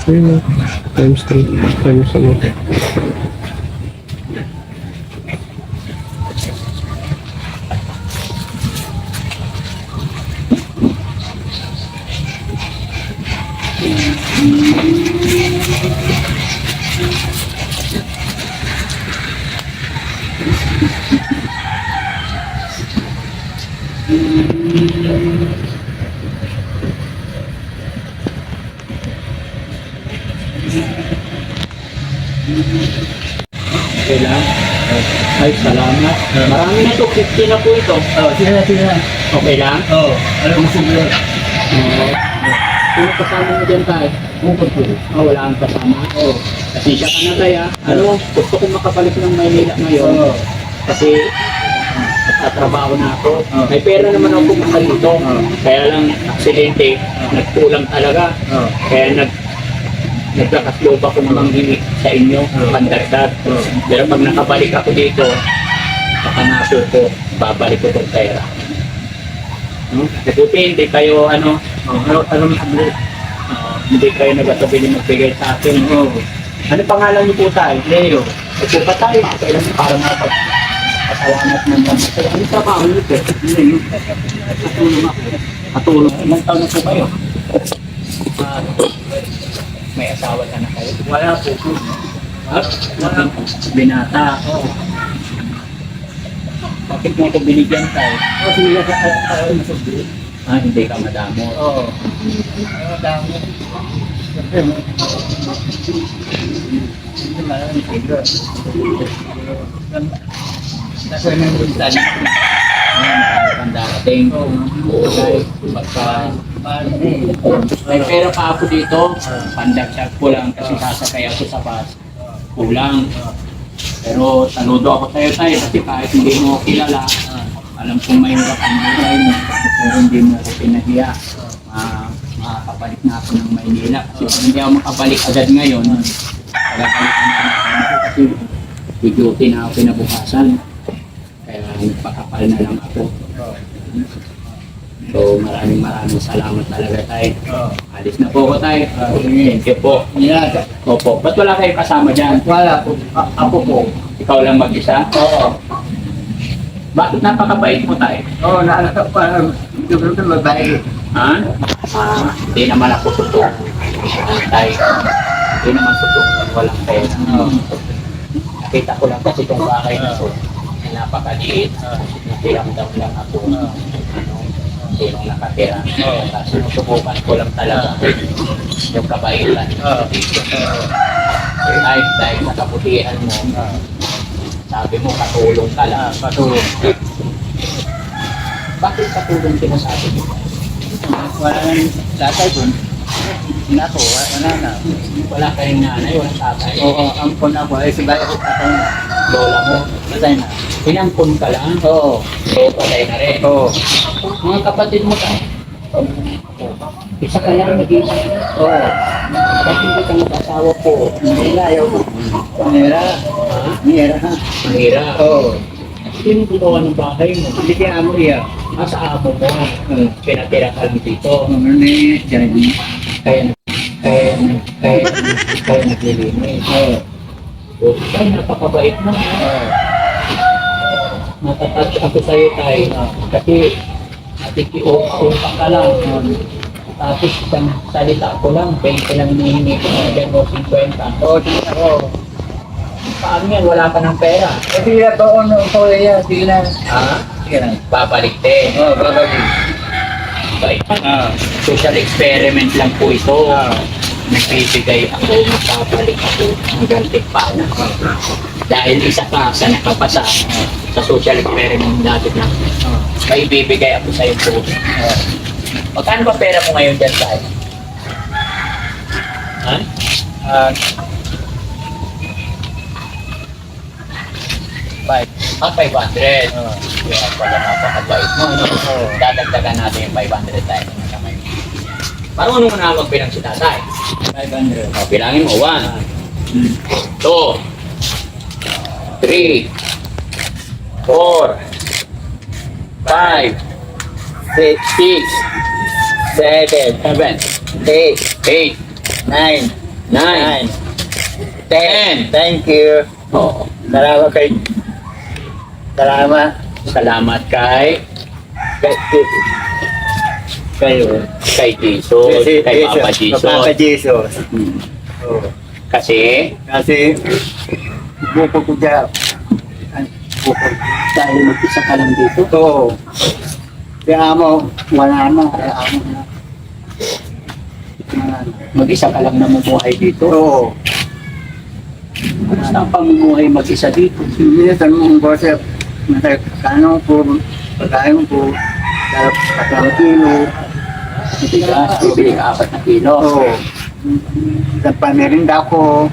Ayun, times 3, times ano. Okay lang. Ay, salamat. Marami na to. 50 na po ito. Sige na. Okay lang? Alam mo siguro. Sino kasama mo dyan tayo? Bukod po. Wala kang kasama? Kasi siya ka na tayo. Gusto kong makabalik ng Maynila ngayon. Kasi nagtatrabaho na ako. May pera naman ako pumunta dito. Kaya lang, aksidente. Nagkulang talaga. Kaya naglakas loob ako namang himik sa inyo, pandagdag. Pero pag nakabalik ako dito, saka naso ko, babalik ko itong pera. Kasi hindi kayo, hindi kayo nagasabili magbigay sa akin. Ano pangalan niyo po tayo? Leo. Ito pa tayo, kailan para mapasalamat naman. Ano sa mga ulit eh? Katulong ako. Katulong. Ilang taon na po kayo? May asawa ka na kayo? Wala po. Wala po. Binata. Bakit mo ako binigyan tayo? Sige na. Hindi ka madamo. Madami. Nasa nang buntan. Marami kang darating. Okay. May pera pa ako dito. Pandagdag ko lang kasi sasakay ako sa bus. Kulang. Pero saludo ako sa'yo tayo kasi kahit hindi mo kilala, alam kong mahirap ang buhay mo. Pero hindi mo ako pinahiya. Makakabalik na ako ng Maynila. Kasi kung hindi ako makabalik agad ngayon, pagkakalikan na ako kasi duty na ako pinabukasan. Kaya nagpakapal na lang ako. So maraming salamat talaga tayo. Alis na po ako tayo. Thank you po. Opo. Ba't wala kayo kasama dyan? Wala po. Ako po. Ikaw lang mag-isa? Oo. Bakit napakabait mo tayo? Naalala pa. Ito mabait. Ha? Hindi naman ako totoo. Tayo. Hindi naman totoo. Walang pera. Nakita ko lang kasi itong bahay na ito. Napakaliit. Nakiramdam lang ako. Sinong nakatira. Tapos sinusubukan ko lang talaga yung kabaitan. Dahil sa kabutihan mo, sabi mo katulong ka lang. Patulong. Bakit katulong sinasabi mo? Wala nang tatay ko. Nako, wala na. Wala kayong nanay, walang tatay. Oo, ampon ako. Sabay ako patay na. Lola mo, Patay na. inampun ka lang. Oo. So, patay na rin. Oo. Mga kapatid mo tayo. Isa ka lang nag-isa. Oo. Bakit hindi ka mag-asawa po? Nila, ayaw ko. Nira. Nira. Mahirap. Oo. Sino gumawa ng bahay mo? Hindi kaya mo iya. Sa amo mo. Pinatira ka lang dito. Ano ni Jeremy? Kaya naglilinis. Ay, napakabait mo. Natatouch ako sa'yo tayo. Kasi nakikiupa ka lang. Tapos isang salita ko lang, 20 lang hinihingi ko na dyan o 50. Oo, sige ako. paano yan? Wala ka ng pera. Sige na doon, yan. Sige na. Ha? Sige na. Babalik din. Oo, babalik. Okay. Ah. Social experiment lang po ito. Ah. Nagbibigay ako, magpapalik ako ng gantik pa. Dahil isa ka sa nakapasa sa social experiment natin na may bibigay ako sa iyo po. Magkano ba pera mo ngayon dyan tayo? Ha? Ah. Bye. 500. Ah. Kaya pala napakabait mo. Ano? Oo. Dadagdagan natin yung 500 tayo. Marunong mo na magbilang si tatay. 500. O, bilangin mo. 1, 2, 3, 4, 5, 6, 7, 8, 9, 9. 10. Thank you. Oo. Salamat kay... Salamat. Salamat kay Kayo. Jesus, kay Papa Jesus. Papa Jesus. Hmm. Oh. Kasi, Kasi, buko ko dyan. Buko. dahil mag-isa ka lang dito, Oo. Kaya amo, wala na. Kaya amo na. Wala na. mag-isa ka lang namumuhay dito. Oo. Basta ang pamumuhay mag-isa dito. Minsan mong boses, kano po, pagkain po, kasama kilo. Bigas, bibili ka 4 na kilo. Oo. Sa pamirinda ko.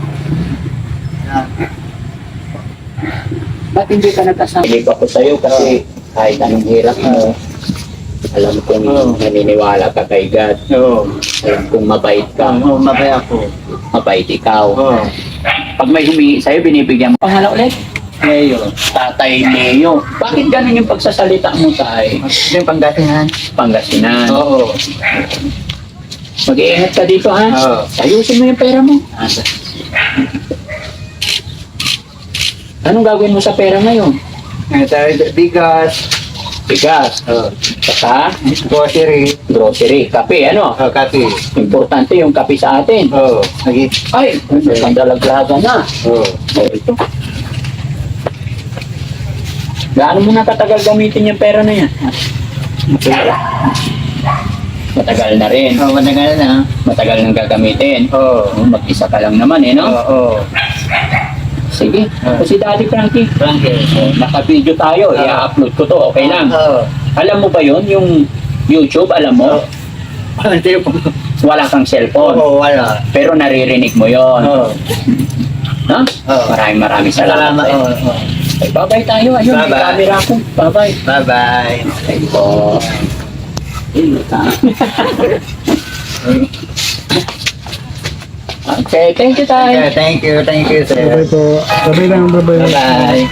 Ba't hindi ka nagkasama? Hindi ako sa'yo kasi kahit anong hirap mo, alam kong naniniwala ka kay God. Oo. Alam kong mabait ka. Oo, mabay ako. Mabait ikaw. Oo. Pag may humingi sa'yo, binibigyan mo. Pangalan ulit? Ngayon. Tatay Leo. Bakit ganun yung pagsasalita mo tay? Yung Pangasinan. Pangasinan. Oo. Mag-iingat ka dito ha? Oo. Ayusin mo yung pera mo. Anong gagawin mo sa pera ngayon? Bigas. Bigas. Oo. Saka Grocery. grocery. Kape, ano? Kape. Importante yung kape sa atin. Oo. Ay, sandalaglaga na. Oo. Oh, ito. Gaano mo na katagal gamitin yung pera na yan? Matagal na rin. Oo, matagal na. Matagal nang gagamitin. Oo. Mag-isa ka lang naman eh, no? Oo. Sige. Ako si Daddy Frankie. Frankie. Naka-video tayo. I-upload ko to. Okay lang. Oo. Alam mo ba yon yung YouTube? Alam mo? Ang telepono. Wala kang cellphone. Oo, wala. Pero naririnig mo yon. Oo. Ha? Oo. Maraming salamat. Salamat. Oo. Oo. Ay, bye-bye tayo. Ayun, may Bye-bye. camera ko. Bye-bye. Bye-bye. Thank you. Okay, thank you tayo. Thank you, sir. Bye po. Bye lang, bye. Bye-bye.